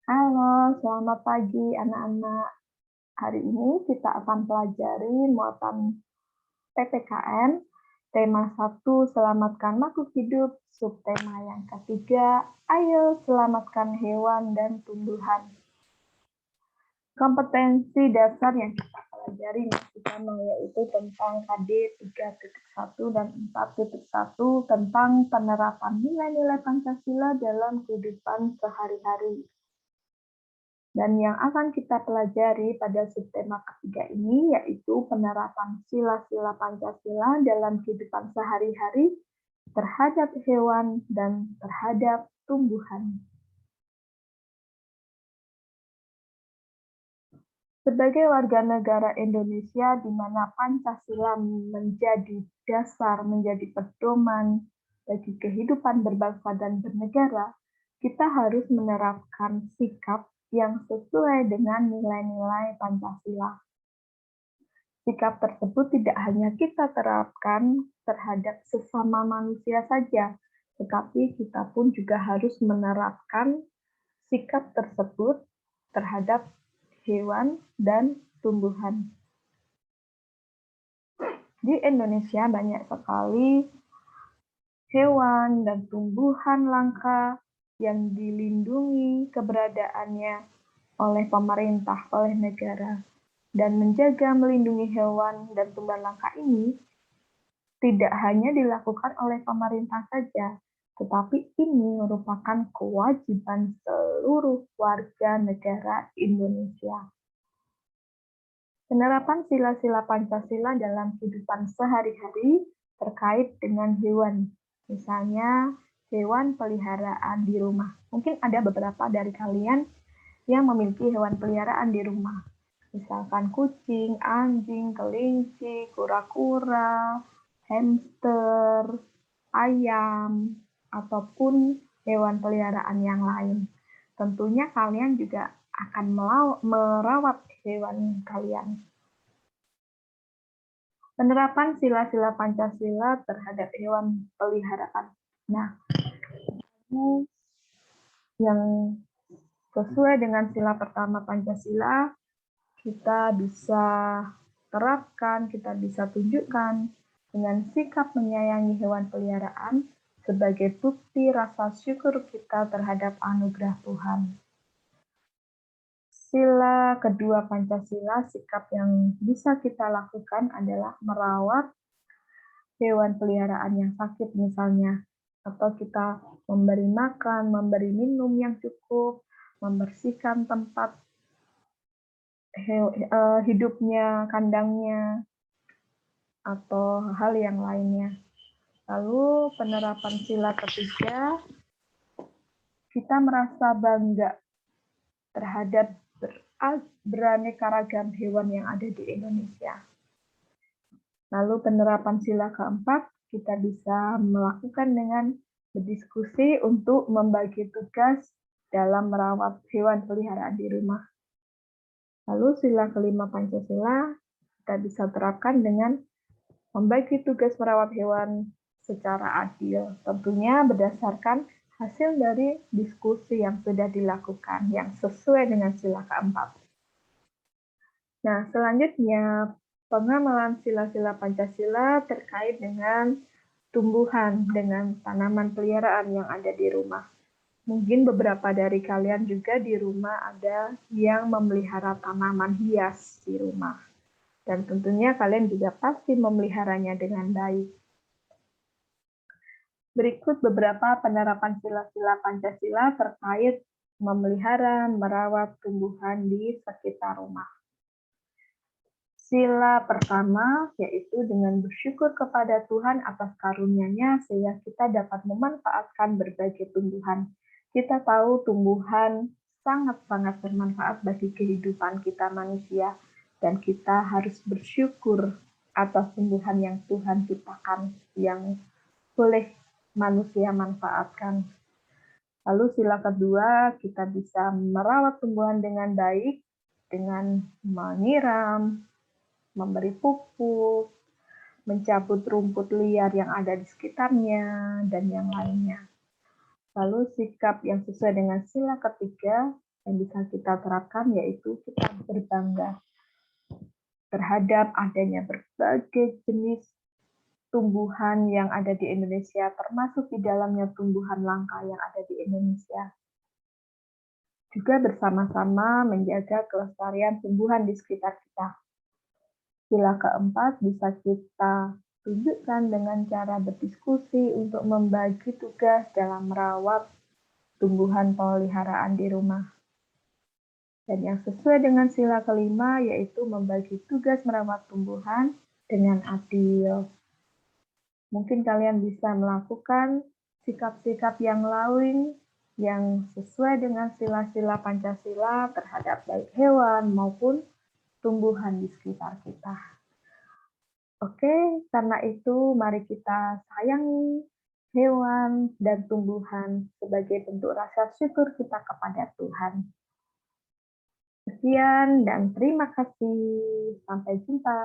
Halo, selamat pagi anak-anak. Hari ini kita akan pelajari muatan PPKN, tema 1, selamatkan makhluk hidup, subtema yang ketiga, ayo selamatkan hewan dan tumbuhan. Kompetensi dasar yang kita pelajari masih sama, yaitu tentang KD 3.1 dan 4.1 tentang penerapan nilai-nilai Pancasila dalam kehidupan sehari-hari. Dan yang akan kita pelajari pada subtema ketiga ini yaitu penerapan sila-sila Pancasila dalam kehidupan sehari-hari terhadap hewan dan terhadap tumbuhan. Sebagai warga negara Indonesia di mana Pancasila menjadi dasar, menjadi pedoman bagi kehidupan berbangsa dan bernegara, kita harus menerapkan sikap yang sesuai dengan nilai-nilai Pancasila. Sikap tersebut tidak hanya kita terapkan terhadap sesama manusia saja, tetapi kita pun juga harus menerapkan sikap tersebut terhadap hewan dan tumbuhan. Di Indonesia banyak sekali hewan dan tumbuhan langka yang dilindungi keberadaannya oleh pemerintah, oleh negara. Dan menjaga melindungi hewan dan tumbuhan langka ini tidak hanya dilakukan oleh pemerintah saja, tetapi ini merupakan kewajiban seluruh warga negara Indonesia. Penerapan sila-sila Pancasila dalam kehidupan sehari-hari terkait dengan hewan. Misalnya, hewan peliharaan di rumah. Mungkin ada beberapa dari kalian yang memiliki hewan peliharaan di rumah. Misalkan kucing, anjing, kelinci, kura-kura, hamster, ayam, ataupun hewan peliharaan yang lain. Tentunya kalian juga akan merawat hewan kalian. Penerapan sila-sila Pancasila terhadap hewan peliharaan. Nah, yang sesuai dengan sila pertama Pancasila, kita bisa terapkan, kita bisa tunjukkan dengan sikap menyayangi hewan peliharaan sebagai bukti rasa syukur kita terhadap anugerah Tuhan. Sila kedua Pancasila, sikap yang bisa kita lakukan adalah merawat hewan peliharaan yang sakit misalnya, atau kita memberi makan, memberi minum yang cukup, membersihkan tempat hidupnya, kandangnya, atau hal yang lainnya. Lalu penerapan sila ketiga, kita merasa bangga terhadap beraneka ragam hewan yang ada di Indonesia. Lalu penerapan sila keempat, kita bisa melakukan dengan berdiskusi untuk membagi tugas dalam merawat hewan peliharaan di rumah. Lalu sila kelima Pancasila, kita bisa terapkan dengan membagi tugas merawat hewan secara adil, tentunya berdasarkan hasil dari diskusi yang sudah dilakukan, yang sesuai dengan sila keempat. Nah, selanjutnya, pengamalan sila-sila Pancasila terkait dengan tumbuhan, dengan tanaman peliharaan yang ada di rumah. Mungkin beberapa dari kalian juga di rumah ada yang memelihara tanaman hias di rumah. Dan tentunya kalian juga pasti memeliharanya dengan baik. Berikut beberapa penerapan sila-sila Pancasila terkait memelihara, merawat tumbuhan di sekitar rumah. Sila pertama yaitu dengan bersyukur kepada Tuhan atas karunia-Nya sehingga kita dapat memanfaatkan berbagai tumbuhan. Kita tahu tumbuhan sangat-sangat bermanfaat bagi kehidupan kita manusia dan kita harus bersyukur atas tumbuhan yang Tuhan ciptakan yang boleh manusia manfaatkan. Lalu sila kedua, kita bisa merawat tumbuhan dengan baik dengan menyiram, memberi pupuk, mencabut rumput liar yang ada di sekitarnya, dan yang lainnya. Lalu sikap yang sesuai dengan sila ketiga, yang bisa kita terapkan yaitu kita berbangga terhadap adanya berbagai jenis tumbuhan yang ada di Indonesia, termasuk di dalamnya tumbuhan langka yang ada di Indonesia. Juga bersama-sama menjaga kelestarian tumbuhan di sekitar kita. Sila keempat bisa kita tunjukkan dengan cara berdiskusi untuk membagi tugas dalam merawat tumbuhan peliharaan di rumah. Dan yang sesuai dengan sila kelima yaitu membagi tugas merawat tumbuhan dengan adil. Mungkin kalian bisa melakukan sikap-sikap yang lain yang sesuai dengan sila-sila Pancasila terhadap baik hewan maupun tumbuhan di sekitar kita. Oke, karena itu mari kita sayangi hewan dan tumbuhan sebagai bentuk rasa syukur kita kepada Tuhan. Sekian dan terima kasih. Sampai jumpa.